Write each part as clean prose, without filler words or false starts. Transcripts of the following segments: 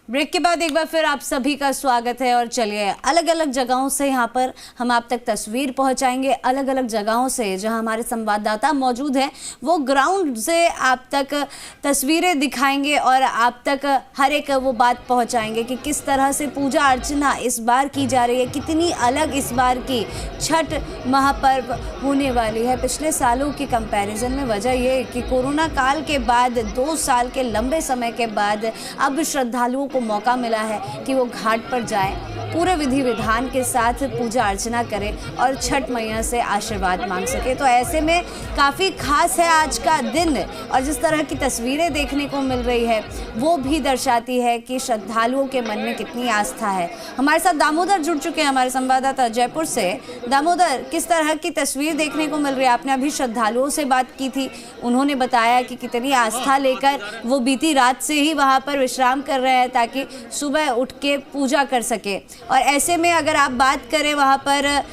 Break के बाद एक बार फिर आप सभी का स्वागत है। और चलिए अलग अलग जगहों से यहाँ पर हम आप तक तस्वीर पहुँचाएंगे, अलग अलग जगहों से जहाँ हमारे संवाददाता मौजूद हैं वो ग्राउंड से आप तक तस्वीरें दिखाएंगे और आप तक हर एक वो बात पहुँचाएंगे कि किस तरह से पूजा अर्चना इस बार की जा रही है, कितनी अलग इस बार की छठ महापर्व होने वाली है पिछले सालों की कंपैरिजन में। वजह ये कि कोरोना काल के बाद 2 साल के लंबे समय के बाद अब श्रद्धालुओं को मौका मिला है कि वो घाट पर जाएं, पूरे विधि विधान के साथ पूजा अर्चना करें और छठ मैया से आशीर्वाद मांग सके। तो ऐसे में काफ़ी खास है आज का दिन और जिस तरह की तस्वीरें देखने को मिल रही है वो भी दर्शाती है कि श्रद्धालुओं के मन में कितनी आस्था है। हमारे साथ दामोदर जुड़ चुके हैं, हमारे संवाददाता जयपुर से। दामोदर, किस तरह की तस्वीर देखने को मिल रही है? आपने अभी श्रद्धालुओं से बात की थी, उन्होंने बताया कि कितनी आस्था लेकर वो बीती रात से ही वहाँ पर विश्राम कर रहे हैं ताकि सुबह उठ के पूजा कर सके। और ऐसे में अगर आप बात करें वहाँ पर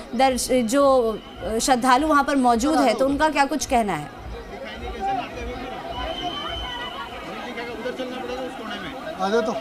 जो श्रद्धालु वहाँ पर मौजूद है तो उनका क्या कुछ कहना है? तो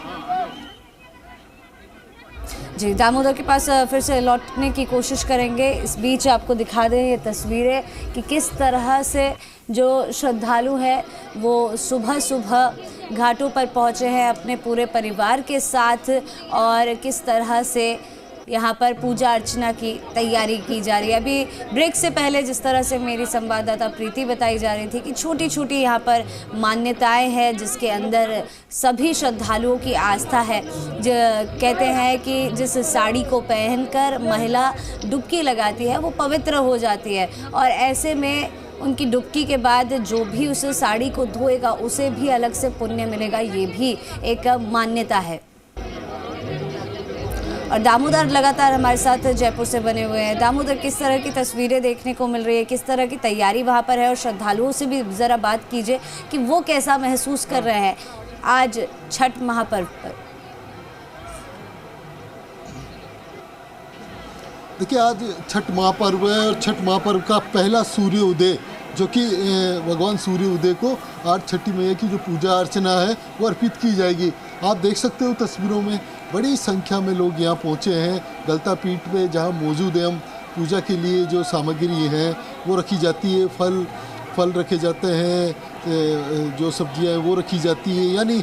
जी, दामोदर के पास फिर से लौटने की कोशिश करेंगे। इस बीच आपको दिखा दें ये तस्वीरें कि किस तरह से जो श्रद्धालु हैं वो सुबह सुबह घाटों पर पहुंचे हैं अपने पूरे परिवार के साथ और किस तरह से यहाँ पर पूजा अर्चना की तैयारी की जा रही है। अभी ब्रेक से पहले जिस तरह से मेरी संवाददाता प्रीति बताई जा रही थी कि छोटी छोटी यहाँ पर मान्यताएं हैं जिसके अंदर सभी श्रद्धालुओं की आस्था है। जो कहते हैं कि जिस साड़ी को पहनकर महिला डुबकी लगाती है वो पवित्र हो जाती है और ऐसे में उनकी डुबकी के बाद जो भी उस साड़ी को धोएगा उसे भी अलग से पुण्य मिलेगा, ये भी एक मान्यता है। और दामोदर लगातार हमारे साथ जयपुर से बने हुए हैं। दामोदर, किस तरह की तस्वीरें देखने को मिल रही है, किस तरह की तैयारी वहाँ पर है और श्रद्धालुओं से भी ज़रा बात कीजिए कि वो कैसा महसूस कर रहे हैं आज छठ महापर्व पर? देखिए, आज छठ महापर्व है और छठ महापर्व का पहला सूर्य उदय जो कि भगवान सूर्य उदय को आज छठी मैया की जो पूजा अर्चना है वो अर्पित की जाएगी। आप देख सकते हो तस्वीरों में बड़ी संख्या में लोग यहाँ पहुँचे हैं। गलता पीठ पे जहाँ मौजूद है हम पूजा के लिए जो सामग्री है वो रखी जाती है, फल रखे जाते हैं, जो सब्जियाँ हैं वो रखी जाती है, यानी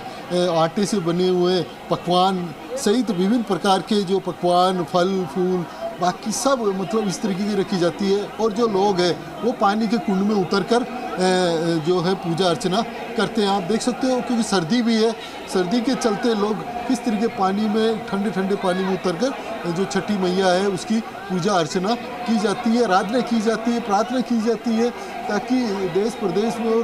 आटे से बने हुए पकवान सहित विभिन्न प्रकार के जो पकवान, फल फूल बाकी सब मतलब इस तरीके की रखी जाती है। और जो लोग हैं वो पानी के कुंड में उतरकर जो है पूजा अर्चना करते हैं। आप देख सकते हो क्योंकि सर्दी भी है, सर्दी के चलते लोग किस तरीके पानी में ठंडे ठंडे पानी में उतरकर जो छठी मैया है उसकी पूजा अर्चना की जाती है, आराधना की जाती है, प्रार्थना की जाती है ताकि देश प्रदेश में और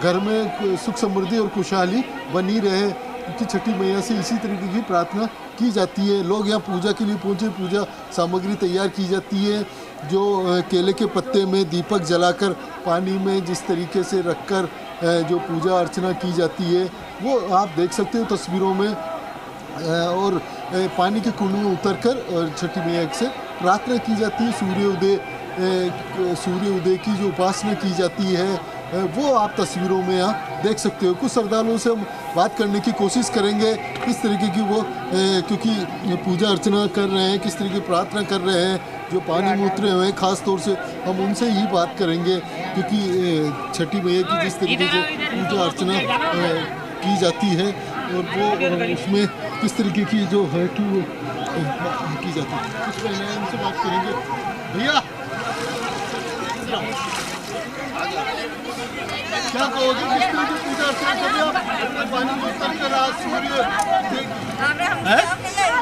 घर में सुख समृद्धि और खुशहाली बनी रहे, क्योंकि छठी मैया से इसी तरीके की प्रार्थना की जाती है। लोग यहाँ पूजा के लिए पहुँचे, पूजा सामग्री तैयार की जाती है, जो केले के पत्ते में दीपक जलाकर पानी में जिस तरीके से रखकर जो पूजा अर्चना की जाती है वो आप देख सकते हो तस्वीरों में। और पानी के कुंड में उतरकर छठी मैया से प्रार्थना की जाती है, सूर्य उदय की जो उपासना की जाती है वो आप तस्वीरों में यहाँ देख सकते हो। कुछ श्रद्धालुओं से हम बात करने की कोशिश करेंगे किस तरीके की वो क्योंकि पूजा अर्चना कर रहे हैं, किस तरीके की प्रार्थना कर रहे हैं, जो पानी में उतरे हुए हैं ख़ास तौर से हम उनसे ही बात करेंगे क्योंकि छठी मैया की जिस तरीके से पूजा अर्चना की जाती है और वो उसमें किस तरीके की जो है कि वो की जाती है, कुछ उनसे बात करेंगे। भैया क्या कहोगे किस तरह की पूजा अर्चना कर रहे हो? पानी में उतरकर आज सूर्य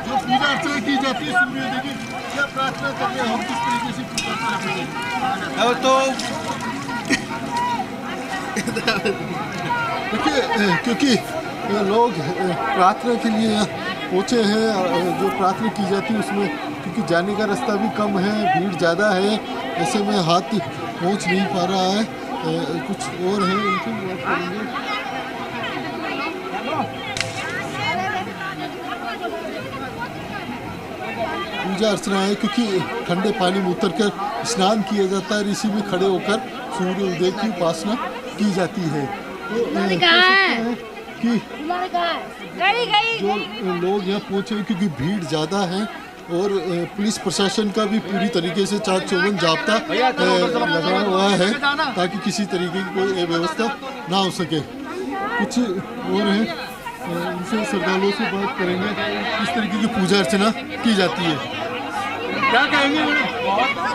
जो पूजा अर्चना की जाती है सूर्य देखिए क्या प्रार्थना कर रहे हैं हम, किस तरीके से पूजा अर्चना कर रहे हैं? तो देखिए क्योंकि लोग प्रार्थना के लिए पहुँचे हैं, जो प्रार्थना की जाती है उसमें क्योंकि जाने का रास्ता भी कम है, भीड़ ज़्यादा है, ऐसे में हाथ पहुँच नहीं पा रहा है। कुछ और है उनसे बात करेंगे। पूजा अर्चना है क्योंकि ठंडे पानी में उतरकर स्नान किया जाता है, इसी में खड़े होकर सूर्य उदय की उपासना की जाती है। तो कि जो लोग यहाँ पहुँचे क्योंकि भीड़ ज़्यादा है और पुलिस प्रशासन का भी पूरी तरीके से चाक चौबंद जाब्ता लगा हुआ है ताकि किसी तरीके की कोई व्यवस्था ना हो सके। कुछ और हैं, इनसे श्रद्धालुओं से बात करेंगे किस तरीके की पूजा अर्चना की जाती है। क्या कहेंगे मैडम,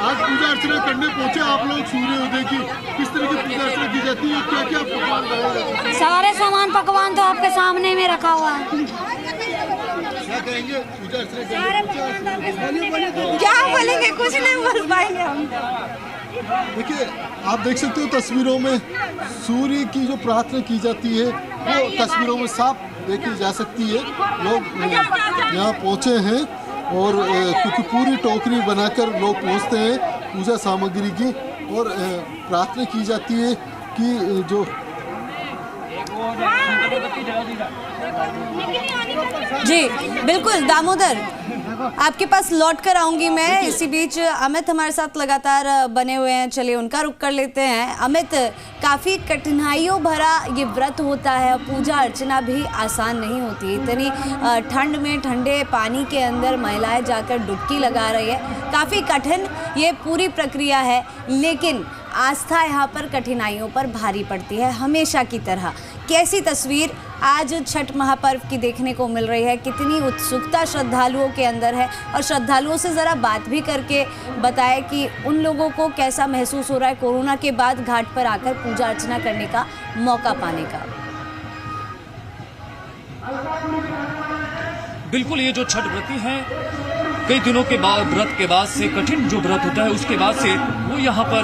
आज पूजा अर्चना करने पहुंचे आप लोग सूर्योदय की, किस तरह की पूजा अर्चना की जाती है, क्या क्या पकवान बनाए जाते हैं? सारे सामान पकवान तो आपके सामने में रखा हुआ है। क्या कहेंगे पूजा अर्चना क्या बोलेंगे, कुछ नहीं बोल पाएंगे हम। देखिए आप देख सकते हो तस्वीरों में सूर्य की जो प्रार्थना की जाती है वो तस्वीरों में साफ देखी जा सकती है। लोग यहाँ पहुँचे हैं और क्योंकि पूरी टोकरी बनाकर लोग पहुँचते हैं पूजा सामग्री की और प्रार्थना की जाती है कि जो जी बिल्कुल दामोदर, आपके पास लौट कर आऊंगी मैं। इसी बीच अमित हमारे साथ लगातार बने हुए हैं, चलिए उनका रुख कर लेते हैं। अमित, काफ़ी कठिनाइयों भरा ये व्रत होता है, पूजा अर्चना भी आसान नहीं होती। इतनी ठंड में ठंडे पानी के अंदर महिलाएं जाकर डुबकी लगा रही है, काफ़ी कठिन ये पूरी प्रक्रिया है, लेकिन आस्था यहाँ पर कठिनाइयों पर भारी पड़ती है हमेशा की तरह। कैसी तस्वीर आज छठ महापर्व की देखने को मिल रही है, कितनी उत्सुकता श्रद्धालुओं के अंदर है, और श्रद्धालुओं से ज़रा बात भी करके बताएं कि उन लोगों को कैसा महसूस हो रहा है कोरोना के बाद घाट पर आकर पूजा अर्चना करने का मौका पाने का। बिल्कुल, ये जो छठ व्रती हैं कई दिनों के बाद व्रत के बाद से, कठिन जो व्रत होता है उसके बाद से वो यहाँ पर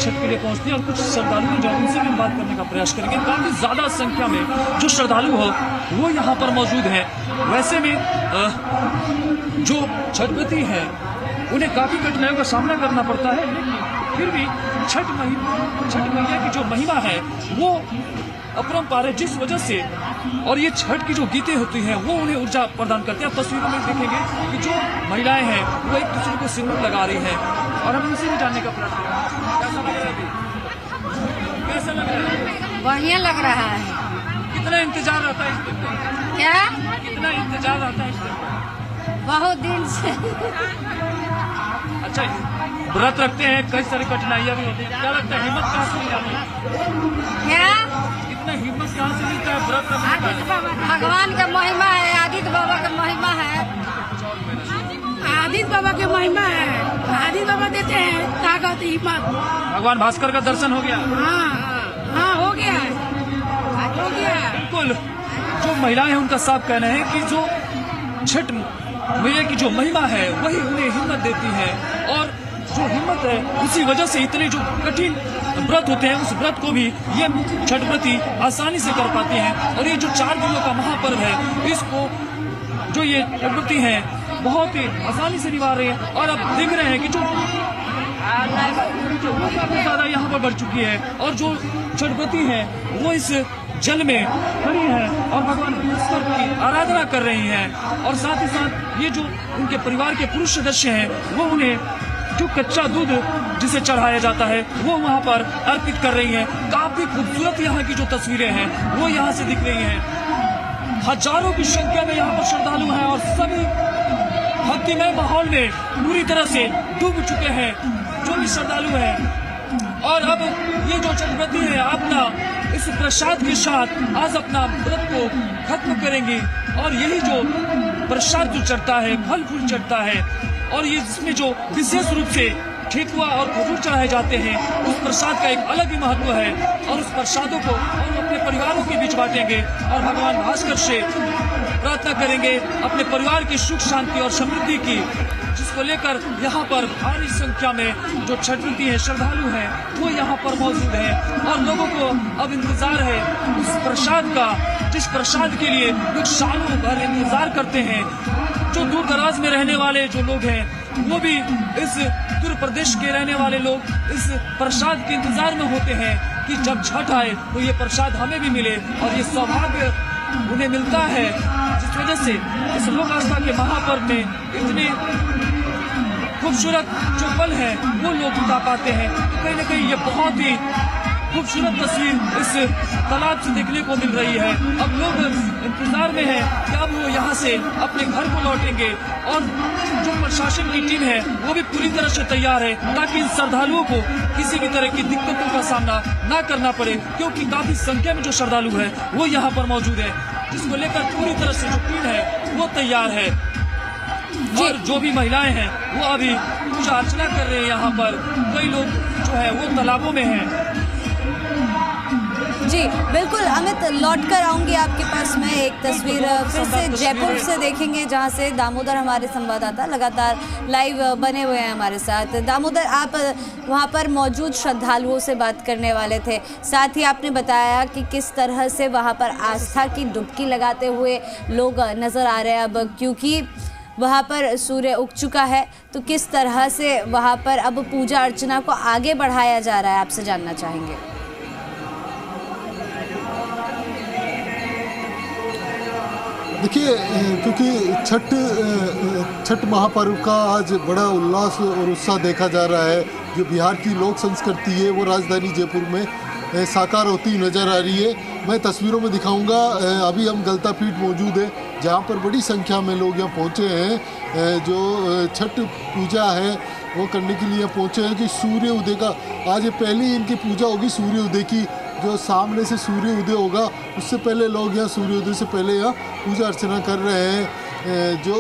छठ के लिए पहुँचते हैं। और कुछ श्रद्धालु जो उनसे भी बात करने का प्रयास करेंगे। काफ़ी ज़्यादा संख्या में जो श्रद्धालु हो वो यहाँ पर मौजूद हैं। वैसे में जो छठ व्रती हैं उन्हें काफ़ी कठिनाइयों का सामना करना पड़ता है, फिर भी छठ मैया की जो महिमा है वो अपरंपार है, जिस वजह से और ये छठ की जो गीतें होती हैं वो उन्हें ऊर्जा प्रदान करते हैं। आप तस्वीरों में देखेंगे कि जो महिलाएं हैं वो एक दूसरे को सिंदूर लगा रही हैं और हम उनसे भी जानने का प्रयास करेंगे। कैसा लग रहा है? बढ़िया लग रहा है। कितना इंतजार रहता है इस दिन का? क्या? कितना इंतजार रहता है इस दिन का? बहुत दिन से। अच्छा, व्रत रखते हैं, कई सारी कठिनाइयाँ भी होती हैं, क्या लगता है हिम्मत कहाँ से मिल जाती है? क्या? हिम्मत कहाँ से मिलता है व्रत रखने? भगवान का महिमा है, आदित्य बाबा का महिमा है। आदित्य बाबा की महिमा है, आदित्य बाबा देते हैं ताकत, हिम्मत। भगवान भास्कर का दर्शन हो गया? हाँ हो गया है, हो गया है। बिल्कुल, जो महिलाएं हैं उनका साफ कहना है कि जो छठ मैया की जो महिमा है वही उन्हें हिम्मत देती है, और जो हिम्मत है उसी वजह से इतने जो कठिन व्रत होते हैं उस व्रत को भी ये छठ व्रती आसानी से कर पाते हैं। और ये जो 4 दिनों का महापर्व है इसको जो ये छठ व्रती हैं बहुत ही आसानी से निभा रहे हैं। और अब देख रहे हैं कि जो काफी ज्यादा यहाँ पर बढ़ चुकी है और जो छठ व्रती हैं वो इस जल में खड़ी हैं और भगवान विष्णु की आराधना कर रही हैं। और साथ ही साथ ये जो उनके परिवार के पुरुष सदस्य हैं वो उन्हें जो कच्चा दूध जिसे चढ़ाया जाता है वो वहाँ पर अर्पित कर रही हैं। काफी खूबसूरत यहाँ की जो तस्वीरें हैं वो यहाँ से दिख रही हैं। हजारों की संख्या में यहाँ पर श्रद्धालु हैं और सभी भक्तिमय माहौल में पूरी तरह से डूब चुके हैं जो भी श्रद्धालु हैं। और अब ये जो छठ व्रती है अपना इस प्रसाद के साथ आज अपना व्रत को खत्म करेंगे। और यही जो प्रसाद जो चढ़ता है, फल फूल चढ़ता है, और ये जिसमें जो विशेष रूप से ठेकुआ और खजूर चढ़ाए जाते हैं उस प्रसाद का एक अलग ही महत्व है। और उस प्रसादों को हम अपने परिवारों के बीच बांटेंगे और भगवान भास्कर से प्रार्थना करेंगे अपने परिवार की सुख शांति और समृद्धि की, जिसको लेकर यहाँ पर भारी संख्या में जो छठ व्रती है श्रद्धालु हैं वो यहाँ पर मौजूद हैं। और लोगों को अब इंतजार है उस प्रसाद का, जिस प्रसाद के लिए लोग सालों भर इंतजार करते हैं। जो दूर दराज में रहने वाले जो लोग हैं वो भी इस उत्तर प्रदेश के रहने वाले लोग इस प्रसाद के इंतजार में होते हैं कि जब छठ आए तो ये प्रसाद हमें भी मिले। और ये सौभाग्य उन्हें मिलता है जिस वजह से इस लोक आस्था के महापर्व में इतने खूबसूरत जो पल है वो लोग बिता पाते हैं। कहीं ना कहीं ये बहुत ही खूबसूरत तस्वीर इस तालाब से देखने को मिल रही है। अब लोग इंतजार में हैं कि अब वो यहाँ से अपने घर को लौटेंगे और जो प्रशासन की टीम है वो भी पूरी तरह से तैयार है ताकि इन श्रद्धालुओं को किसी भी तरह की दिक्कतों का सामना ना करना पड़े, क्योंकि काफी संख्या में जो श्रद्धालु है वो यहाँ पर मौजूद है, जिसको लेकर पूरी तरह से जो टीम है वो तैयार है। और जो भी महिलाएं हैं वो अभी पूजा अर्चना कर रहे हैं। यहाँ पर कई लोग जो है वो तालाबों में हैं। जी बिल्कुल अमित, लौट कर आऊंगी आपके पास। मैं एक तस्वीर फिर से जयपुर से देखेंगे, जहां से दामोदर हमारे संवाददाता लगातार लाइव बने हुए हैं हमारे साथ। दामोदर, आप वहां पर मौजूद श्रद्धालुओं से बात करने वाले थे, साथ ही आपने बताया कि किस तरह से वहां पर आस्था की डुबकी लगाते हुए लोग नज़र आ रहे हैं। अब क्योंकि वहाँ पर सूर्य उग चुका है, तो किस तरह से वहाँ पर अब पूजा अर्चना को आगे बढ़ाया जा रहा है, आपसे जानना चाहेंगे। देखिए, क्योंकि छठ महापर्व का आज बड़ा उल्लास और उत्साह देखा जा रहा है। जो बिहार की लोक संस्कृति है वो राजधानी जयपुर में साकार होती नज़र आ रही है। मैं तस्वीरों में दिखाऊंगा। अभी हम गलता पीठ मौजूद है, जहाँ पर बड़ी संख्या में लोग यहाँ पहुँचे हैं। जो छठ पूजा है वो करने के लिए पहुँचे हैं कि सूर्य उदय का आज पहली इनकी पूजा होगी। सूर्य उदय की जो सामने से सूर्य उदय होगा उससे पहले लोग यहाँ सूर्योदय से पहले यहाँ पूजा अर्चना कर रहे हैं। जो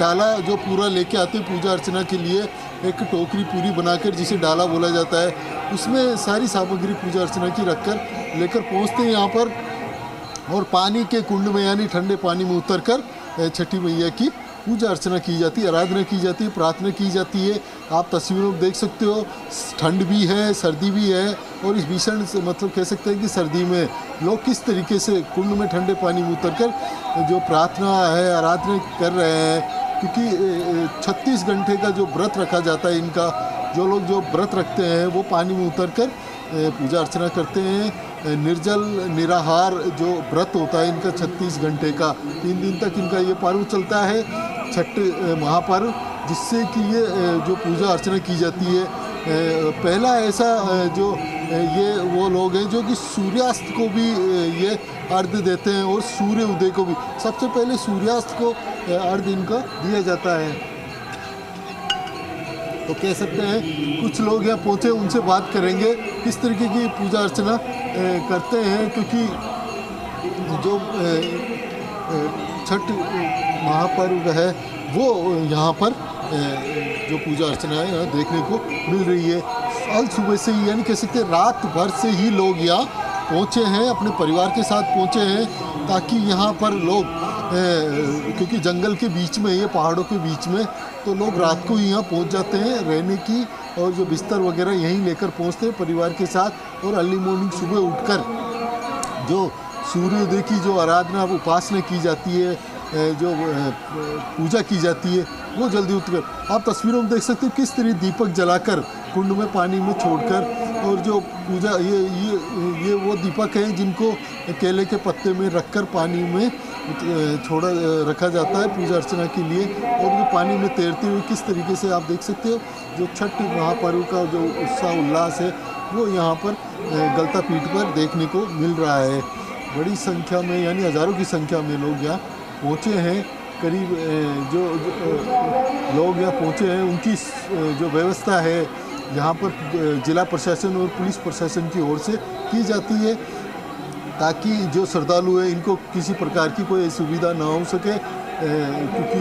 डाला जो पूरा लेके आते हैं पूजा अर्चना के लिए, एक टोकरी पूरी बनाकर जिसे डाला बोला जाता है, उसमें सारी सामग्री पूजा अर्चना की रखकर लेकर पहुँचते हैं यहाँ पर, और पानी के कुंड में यानी ठंडे पानी में उतरकर छठी मैया की पूजा अर्चना की जाती है, आराधना की जाती है, प्रार्थना की जाती है। आप तस्वीरों में देख सकते हो, ठंड भी है, सर्दी भी है, और इस भीषण मतलब कह सकते हैं कि सर्दी में लोग किस तरीके से कुंड में ठंडे पानी में उतरकर जो प्रार्थना है, आराधना कर रहे हैं। क्योंकि 36 घंटे का जो व्रत रखा जाता है इनका, जो लोग जो व्रत रखते हैं वो पानी में उतरकर पूजा अर्चना करते हैं। निर्जल निराहार जो व्रत होता है इनका 36 घंटे का, 3 दिन तक इनका ये पर्व चलता है, छठ महापर्व, जिससे कि ये जो पूजा अर्चना की जाती है। पहला ऐसा जो ये वो लोग हैं जो कि सूर्यास्त को भी ये अर्घ्य देते हैं और सूर्य उदय को भी। सबसे पहले सूर्यास्त को अर्घ्य इनका दिया जाता है। तो कह सकते हैं कुछ लोग यहाँ पहुँचे, उनसे बात करेंगे किस तरीके की पूजा अर्चना करते हैं। क्योंकि जो छठ महापर्व है वो यहाँ पर जो पूजा अर्चना है यहाँ देखने को मिल रही है। कल सुबह से ही, यानी कह सकते हैं रात भर से ही लोग यहाँ पहुँचे हैं, अपने परिवार के साथ पहुँचे हैं, ताकि यहाँ पर लोग क्योंकि जंगल के बीच में, ये पहाड़ों के बीच में, तो लोग रात को ही यहाँ पहुँच जाते हैं रहने की, और जो बिस्तर वगैरह यहीं लेकर पहुँचते हैं परिवार के साथ। और अर्ली मॉर्निंग सुबह उठकर जो सूर्योदय की जो आराधना उपासना की जाती है, जो पूजा की जाती है, वो जल्दी उठकर आप तस्वीरों में देख सकते हो किस तरह दीपक जलाकर कुंड में पानी में छोड़कर, और जो पूजा ये वो दीपक हैं जिनको केले के पत्ते में रखकर पानी में रखा जाता है पूजा अर्चना के लिए, और वो पानी में तैरते हुए किस तरीके से आप देख सकते हो। जो छठ महापर्व का जो उत्साह उल्लास है वो यहाँ पर गलता पीठ पर देखने को मिल रहा है। बड़ी संख्या में, यानी हज़ारों की संख्या में लोग यहाँ पहुँचे हैं। करीब जो लोग यहाँ पहुँचे हैं उनकी जो व्यवस्था है यहाँ पर जिला प्रशासन और पुलिस प्रशासन की ओर से की जाती है, ताकि जो श्रद्धालु हैं इनको किसी प्रकार की कोई सुविधा ना हो सके। क्योंकि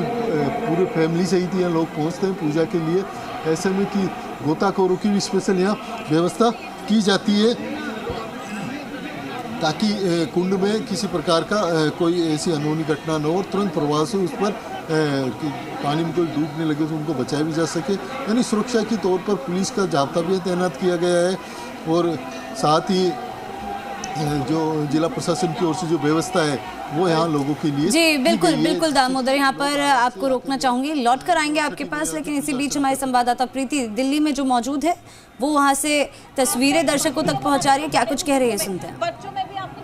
पूरे फैमिली सहित यहाँ लोग पहुँचते हैं पूजा के लिए, ऐसे में कि गोताखोरों की भी स्पेशल यहाँ व्यवस्था की जाती है, ताकि कुंड में किसी प्रकार का कोई ऐसी अनहोनी घटना न हो, तुरंत प्रभाव से उस पर पानी में कोई डूबने लगे तो उनको बचाया भी जा सके। यानी सुरक्षा के तौर पर पुलिस का जाब्ता भी तैनात किया गया है, और साथ ही जो जिला प्रशासन की ओर से जो व्यवस्था है वो यहाँ लोगों के लिए। जी बिल्कुल बिल्कुल दामोदर, यहाँ पर आपको रोकना चाहूंगी, लौट कर आएंगे आपके पास, लेकिन इसी बीच हमारे संवाददाता प्रीति दिल्ली में जो मौजूद है वो वहाँ से तस्वीरें दर्शकों तक पहुँचा रही है। क्या कुछ कह रही है, सुनते हैं।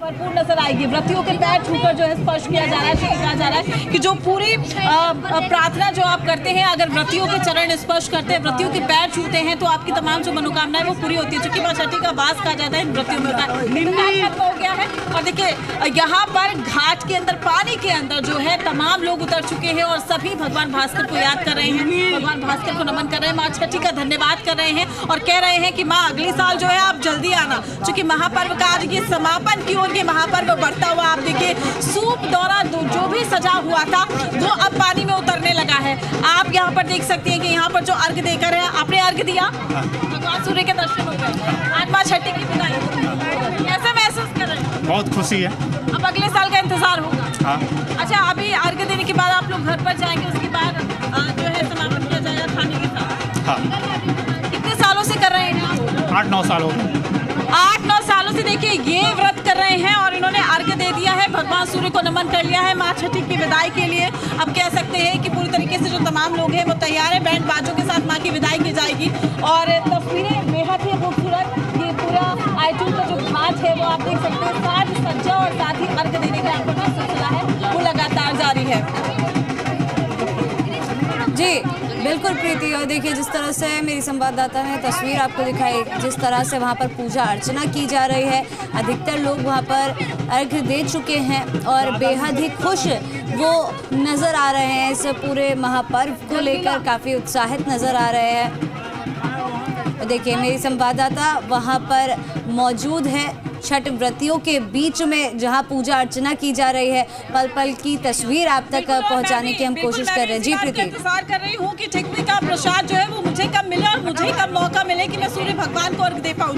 भरपूर नजर आएगी। व्रतियों के पैर छूकर जो है स्पर्श किया जा रहा है, कहा जा रहा है कि जो पूरी प्रार्थना जो आप करते हैं, अगर व्रतियों के चरण स्पर्श करते हैं, व्रतियों के पैर छूते हैं तो आपकी तमाम जो मनोकामनाएं वो पूरी होती है। चूंकि मां छठी का वास कहा जाता है व्रतियों में होता है, हो गया है। और देखिए यहाँ पर घाट के अंदर, पानी के अंदर जो है तमाम लोग उतर चुके हैं और सभी भगवान भास्कर को याद कर रहे हैं, भगवान भास्कर को नमन कर रहे हैं, माँ छठी का धन्यवाद कर रहे हैं और कह रहे हैं कि माँ अगली साल जो है आप जल्दी आना। चूंकि महापर्व का आज ये समापन की ओर ये महापर्व बढ़ता हुआ आप देखिए, सूप दौरा जो भी सजा हुआ था वो अब पानी में उतरने लगा है। आप यहाँ पर देख सकते हैं कि यहाँ पर जो अर्घ देकर है, आपने अर्घ दिया, भगवान सूर्य के दर्शन हो गए, आज माँ छठी की विदाई, कैसे महसूस कर रहे हैं? बहुत खुशी है। अब अगले साल का इंतजार होगा। हाँ। अच्छा, अभी अर्घ देने के बाद आप लोग घर पर जाएंगे, उसके बाद जो है समापन किया जाएगा खाने के साथ। हाँ। कितने सालों से कर रहे हैं? 8-9 साल हो गए। 8-9 सालों से देखिए ये व्रत कर रहे हैं और इन्होंने अर्घ दे दिया है, भगवान सूर्य को नमन कर लिया है माँ छठी की विदाई के लिए। अब कह सकते हैं कि पूरी तरीके से जो तमाम लोग हैं वो तैयार है, बैंड बाजों के साथ माँ की विदाई की जाएगी और तस्वीरें बेहद ही खूबसूरत। ये पूरा आईटूल का जो घाट है वो आप देख सकते हैं, साज सज्जा और साथ ही अर्घ देने का यहाँ पर सिलसिला है वो लगातार जारी है। जी बिल्कुल प्रीति, और देखिए जिस तरह से मेरी संवाददाता ने तस्वीर आपको दिखाई, जिस तरह से वहाँ पर पूजा अर्चना की जा रही है, अधिकतर लोग वहाँ पर अर्घ दे चुके हैं और बेहद ही खुश वो नज़र आ रहे हैं। इस पूरे महापर्व को लेकर काफ़ी उत्साहित नज़र आ रहे हैं। देखिए मेरी संवाददाता वहाँ पर मौजूद है छठ व्रतियों के बीच में, जहां पूजा अर्चना की जा रही है। पल पल की तस्वीर आप तक पहुंचाने की हम कोशिश कर रहे हैं। जी प्रीति, इंतजार कर रही हूँ कि ठिकरी का प्रसाद जो है वो मुझे कब मिले और मुझे कब मौका मिले कि मैं सूर्य भगवान को अर्घ दे पाऊँ।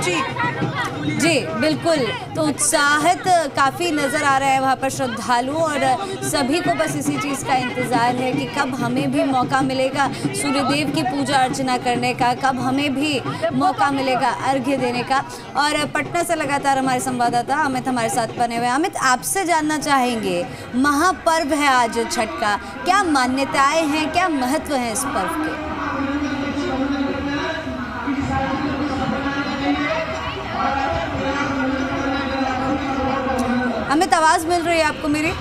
जी बिल्कुल, तो उत्साहित काफ़ी नज़र आ रहा है वहाँ पर श्रद्धालु और सभी को बस इसी चीज़ का इंतज़ार है कि कब हमें भी मौका मिलेगा सूर्यदेव की पूजा अर्चना करने का, कब हमें भी मौका मिलेगा अर्घ्य देने का। और पटना से लगातार हमारे संवाददाता अमित हमारे साथ बने हुए। अमित, आपसे जानना चाहेंगे, महापर्व है आज छठ का, क्या मान्यताएं हैं, क्या महत्व है इस पर्व के? अमित, आवाज मिल रही है आपको मेरी?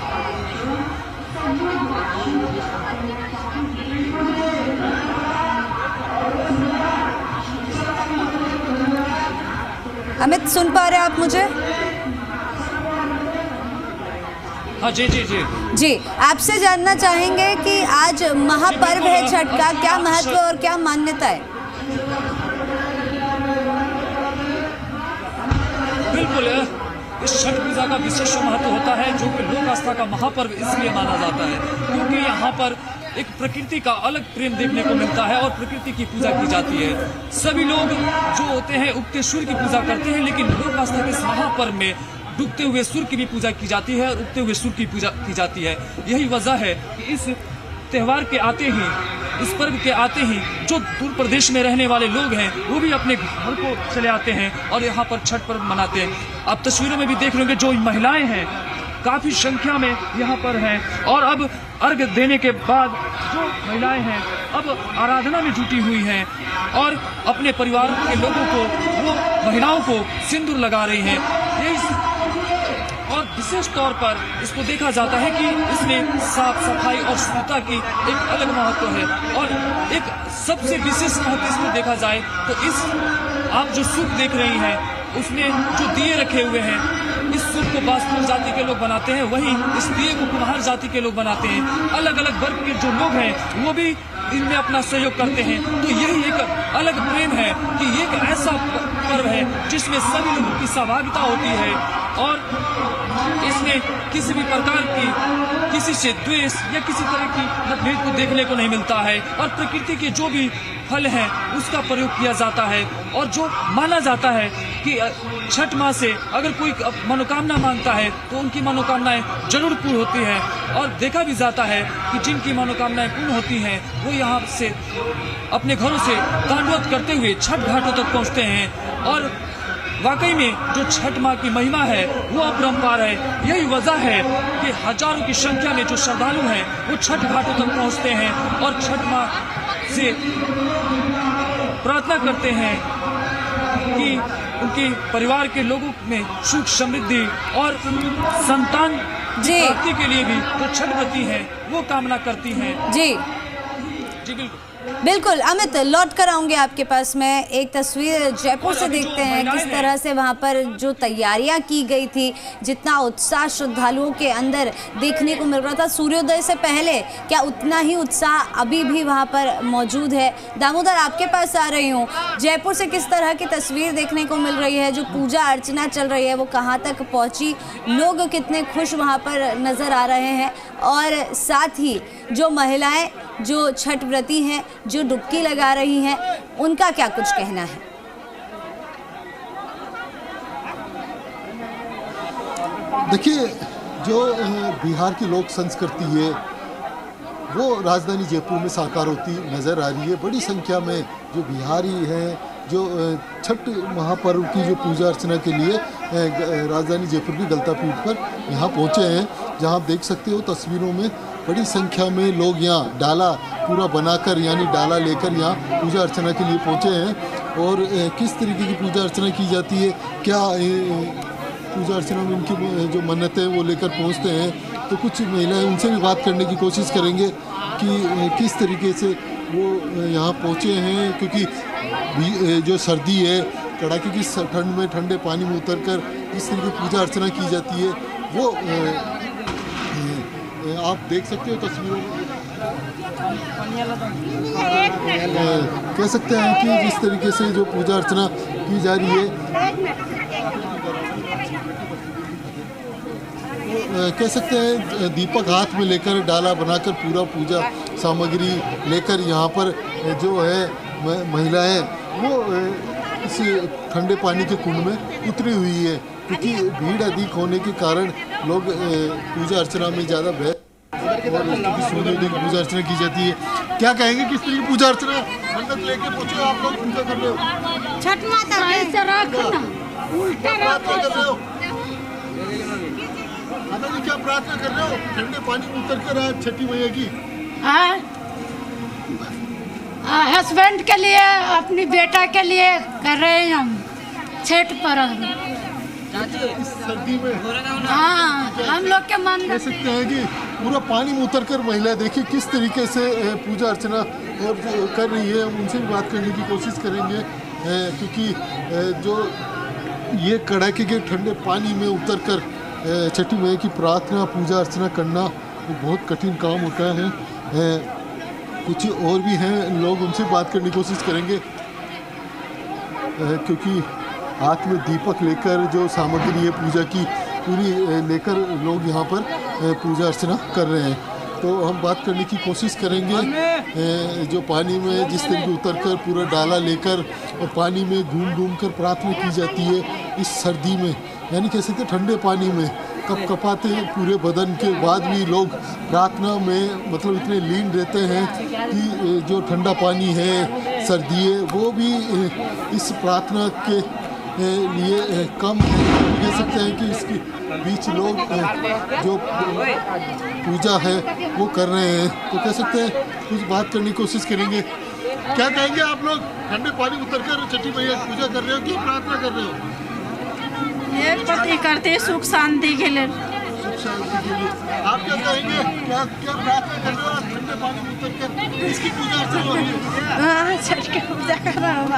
अमित, सुन पा रहे हैं आप मुझे? हाँ जी जी जी जी, आपसे जानना चाहेंगे कि आज महापर्व है छठ का, क्या महत्व और क्या मान्यता है? बिल्कुल, इस छठ पूजा का विशेष महत्व होता है, जो कि लोक आस्था का महापर्व इसलिए माना जाता है क्योंकि यहाँ पर एक प्रकृति का अलग प्रेम देखने को मिलता है और प्रकृति की पूजा की जाती है। सभी लोग जो होते हैं उगते सूर्य की पूजा करते हैं, लेकिन लोक आस्था के इस महापर्व में डूबते हुए सूर्य की भी पूजा की जाती है और उगते हुए सूर्य की पूजा की जाती है। यही वजह है कि इस त्यौहार के आते ही, इस पर्व के आते ही जो दूर प्रदेश में रहने वाले लोग हैं वो भी अपने घर को चले आते हैं और यहाँ पर छठ पर्व मनाते हैं। आप तस्वीरों में भी देख रहे होंगे, जो महिलाएं हैं काफ़ी संख्या में यहाँ पर हैं और अब अर्घ देने के बाद जो महिलाएं हैं अब आराधना में जुटी हुई हैं और अपने परिवार के लोगों को, वो महिलाओं को सिंदूर लगा रही हैं। और विशेष तौर पर इसको देखा जाता है कि इसमें साफ सफाई और शुद्धता की एक अलग महत्व है और एक सबसे विशेष महत्व इसमें देखा जाए तो इस आप जो सूप देख रही हैं उसमें जो दिए रखे हुए हैं, इस सूप को बास्तु जाति के लोग बनाते हैं, वहीं इस दिए को कुम्हार जाति के लोग बनाते हैं। अलग अलग वर्ग के जो लोग हैं वो भी इनमें अपना सहयोग करते हैं। तो यही एक अलग प्रेम है कि ये एक ऐसा पर्व है जिसमें सभी लोगों की सहभागिता होती है और इसमें किसी भी प्रकार की किसी से द्वेष या किसी तरह की मतभेद को देखने को नहीं मिलता है और प्रकृति के जो भी फल हैं उसका प्रयोग किया जाता है। और जो माना जाता है कि छठ माह से अगर कोई मनोकामना मांगता है तो उनकी मनोकामनाएं जरूर पूर्ण होती हैं और देखा भी जाता है कि जिनकी मनोकामनाएं पूर्ण होती हैं वो यहाँ से अपने घरों से दंडवत करते हुए छठ घाटों तक पहुँचते हैं। और वाकई में जो छठ माँ की महिमा है वो अपरंपार है। यही वजह है कि हजारों की संख्या में जो श्रद्धालु हैं वो छठ घाटों तक पहुँचते हैं और छठ माँ से प्रार्थना करते हैं कि उनके परिवार के लोगों में सुख समृद्धि और संतान प्राप्ति के लिए भी जो छठ व्रती है वो कामना करती हैं। जी बिल्कुल बिल्कुल। अमित, लौट कर आऊंगे आपके पास। मैं एक तस्वीर जयपुर से देखते हैं किस तरह से वहां पर जो तैयारियां की गई थी, जितना उत्साह श्रद्धालुओं के अंदर देखने को मिल रहा था सूर्योदय से पहले, क्या उतना ही उत्साह अभी भी वहां पर मौजूद है? दामोदर, आपके पास आ रही हूँ। जयपुर से किस तरह की तस्वीर देखने को मिल रही है? जो पूजा अर्चना चल रही है वो कहाँ तक पहुँची, लोग कितने खुश वहाँ पर नज़र आ रहे हैं, और साथ ही जो महिलाएं जो छठ व्रती हैं, जो डुबकी लगा रही हैं, उनका क्या कुछ कहना है? देखिए, जो बिहार की लोक संस्कृति है वो राजधानी जयपुर में साकार होती नज़र आ रही है। बड़ी संख्या में जो बिहारी हैं, जो छठ महापर्व की जो पूजा अर्चना के लिए राजधानी जयपुर की गलता पीठ पर यहाँ पहुँचे हैं, जहाँ आप देख सकते हो तस्वीरों में बड़ी संख्या में लोग यहाँ डाला पूरा बनाकर, यानी डाला लेकर यहाँ पूजा अर्चना के लिए पहुँचे हैं। और किस तरीके की पूजा अर्चना की जाती है, क्या पूजा अर्चना में उनकी जो मन्नतें वो लेकर पहुँचते हैं, तो कुछ महिलाएं उनसे भी बात करने की कोशिश करेंगे कि किस तरीके से वो यहाँ पहुँचे हैं। क्योंकि जो सर्दी है, कड़ाके की ठंड में ठंडे पानी में उतरकर जिस तरीके की पूजा अर्चना की जाती है वो आप देख सकते हो तस्वीरों में। कह सकते हैं कि जिस तरीके से जो पूजा अर्चना की जा रही है, कह सकते हैं दीपक हाथ में लेकर डाला बनाकर पूरा पूजा सामग्री लेकर यहाँ पर जो है महिलाएं वो इस ठंडे पानी के कुंड में उतरी हुई है। क्योंकि भीड़ अधिक होने के कारण लोग पूजा अर्चना में ज़्यादा सूर्योदय की पूजा अर्चना की जाती है। क्या कहेंगे, किस तरह की पूजा अर्चना मन्नत लेके पहुँचे आप लोग पूजा कर रहे हो? छठ माता प्रार्थना कर रहे हो? माता जी क्या प्रार्थना कर रहे हो? ठंडे पानी में उतर कर आज छठी मैया की हस्बैंड के लिए, अपनी बेटा के लिए कर रहे हैं हम छठ पर्व। सर्दी में हाँ, हम लोग के मन कह सकते हैं कि पूरा पानी में उतरकर महिलाएं देखिए किस तरीके से पूजा अर्चना कर रही है। हम उनसे भी बात करने की कोशिश करेंगे, क्योंकि जो ये कड़ाके के ठंडे पानी में उतरकर छठी मैया की प्रार्थना पूजा अर्चना करना वो बहुत कठिन काम होता है। कुछ और भी हैं लोग, उनसे बात करने की कोशिश करेंगे, क्योंकि हाथ में दीपक लेकर जो सामग्री है पूजा की पूरी लेकर लोग यहाँ पर पूजा अर्चना कर रहे हैं। तो हम बात करने की कोशिश करेंगे। जो पानी में जिस तरीके उतरकर पूरा डाला लेकर और पानी में घूम घूम कर प्रार्थना की जाती है इस सर्दी में, यानी कह सकते ठंडे पानी में कपकपाते पूरे बदन के बाद भी लोग प्रार्थना में मतलब इतने लीन रहते हैं कि जो ठंडा पानी है, सर्दी है, वो भी इस प्रार्थना के लिए कम कह सकते हैं कि इसके बीच लोग जो पूजा है वो कर रहे हैं। तो कह सकते हैं कुछ बात करने की कोशिश करेंगे। क्या कहेंगे आप लोग, ठंडे पानी उतरकर छठी मैया की पूजा कर रहे हो, क्यों प्रार्थना कर रहे हो? ये पति करते हैं सुख शांति के लिए। सुख शांति के लिए आप क्या कहेंगे, क्या क्या प्रार्थना कर रहे हो? ठंडे पानी में उतरकर इसकी पूजा अर्चना हो रही है। छठ की पूजा कर रहा हूँ।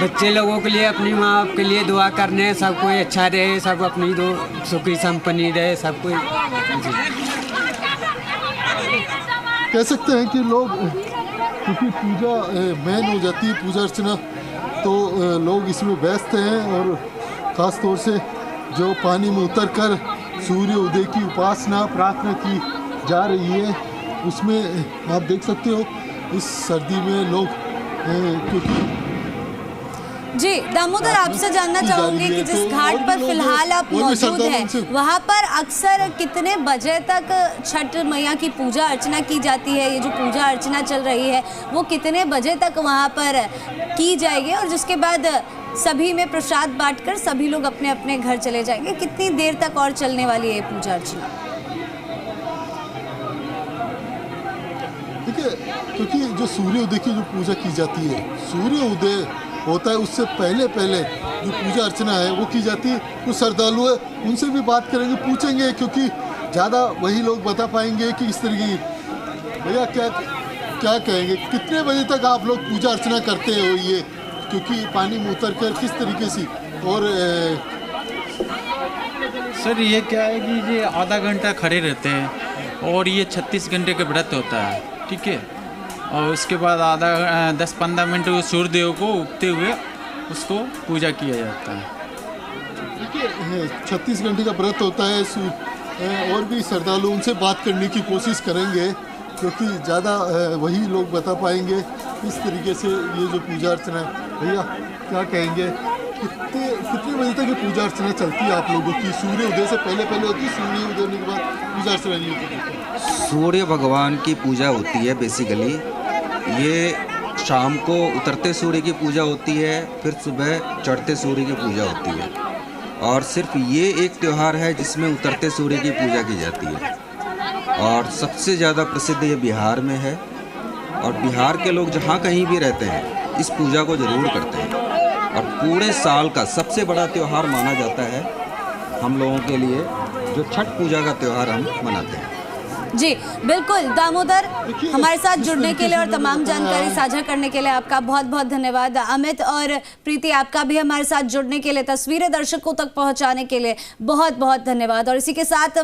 बच्चे लोगों के लिए, अपनी माँ बाप के लिए दुआ करने, सब कोई अच्छा रहे, सब अपनी दो सुखी संपन्नी रहे, सब कोई। कह सकते हैं कि लोग क्योंकि पूजा मेन हो जाती है पूजा अर्चना, तो लोग इसमें व्यस्त हैं। और ख़ास तौर से जो पानी में उतरकर सूर्य उदय की उपासना प्रार्थना की जा रही है, उसमें आप देख सकते हो इस सर्दी में लोग क्योंकि जी दामोदर, आपसे जानना चाहूंगी कि जिस घाट पर फिलहाल आप मौजूद हैं वहाँ पर अक्सर कितने बजे तक छठ मैया की पूजा अर्चना की जाती है? ये जो पूजा अर्चना चल रही है वो कितने बजे तक वहाँ पर की जाएगी, और जिसके बाद सभी में प्रसाद बांटकर सभी लोग अपने अपने घर चले जाएंगे? कितनी देर तक और चलने वाली है पूजा अर्चना? ठीक है, क्योंकि जो सूर्य उदय की जो पूजा की जाती है, सूर्य उदय होता है उससे पहले पहले जो पूजा अर्चना है वो की जाती है। कुछ श्रद्धालु है उनसे भी बात करेंगे, पूछेंगे, क्योंकि ज़्यादा वही लोग बता पाएंगे कि इस तरीके की। भैया क्या क्या कहेंगे, कितने बजे तक आप लोग पूजा अर्चना करते हो ये, क्योंकि पानी में उतर कर किस तरीके से? और सर ये क्या है कि ये आधा घंटा खड़े रहते हैं और ये 36 घंटे का व्रत होता है, ठीक है। और उसके बाद आधा 10-15 मिनट सूर्यदेव को उगते हुए उसको पूजा किया जाता है। ठीक है, 36 घंटे का व्रत होता है। और भी श्रद्धालु उनसे बात करने की कोशिश करेंगे, क्योंकि ज़्यादा वही लोग बता पाएंगे इस तरीके से ये जो पूजा अर्चना है। भैया क्या कहेंगे, कितने बजे तक ये पूजा अर्चना चलती है आप लोगों की? सूर्य उदय से पहले पहले होती है, सूर्य उदय होने के बाद पूजा अर्चना नहीं होती? सूर्य भगवान की पूजा होती है बेसिकली। ये शाम को उतरते सूर्य की पूजा होती है, फिर सुबह चढ़ते सूर्य की पूजा होती है। और सिर्फ ये एक त्यौहार है जिसमें उतरते सूर्य की पूजा की जाती है, और सबसे ज़्यादा प्रसिद्ध ये बिहार में है। और बिहार के लोग जहाँ कहीं भी रहते हैं इस पूजा को ज़रूर करते हैं, और पूरे साल का सबसे बड़ा त्यौहार माना जाता है हम लोगों के लिए, जो छठ पूजा का त्यौहार हम मनाते हैं। जी बिल्कुल दामोदर, हमारे साथ जुड़ने के लिए और तमाम जानकारी साझा करने के लिए आपका बहुत बहुत धन्यवाद। अमित और प्रीति, आपका भी हमारे साथ जुड़ने के लिए, तस्वीरें दर्शकों तक पहुंचाने के लिए बहुत बहुत धन्यवाद। और इसी के साथ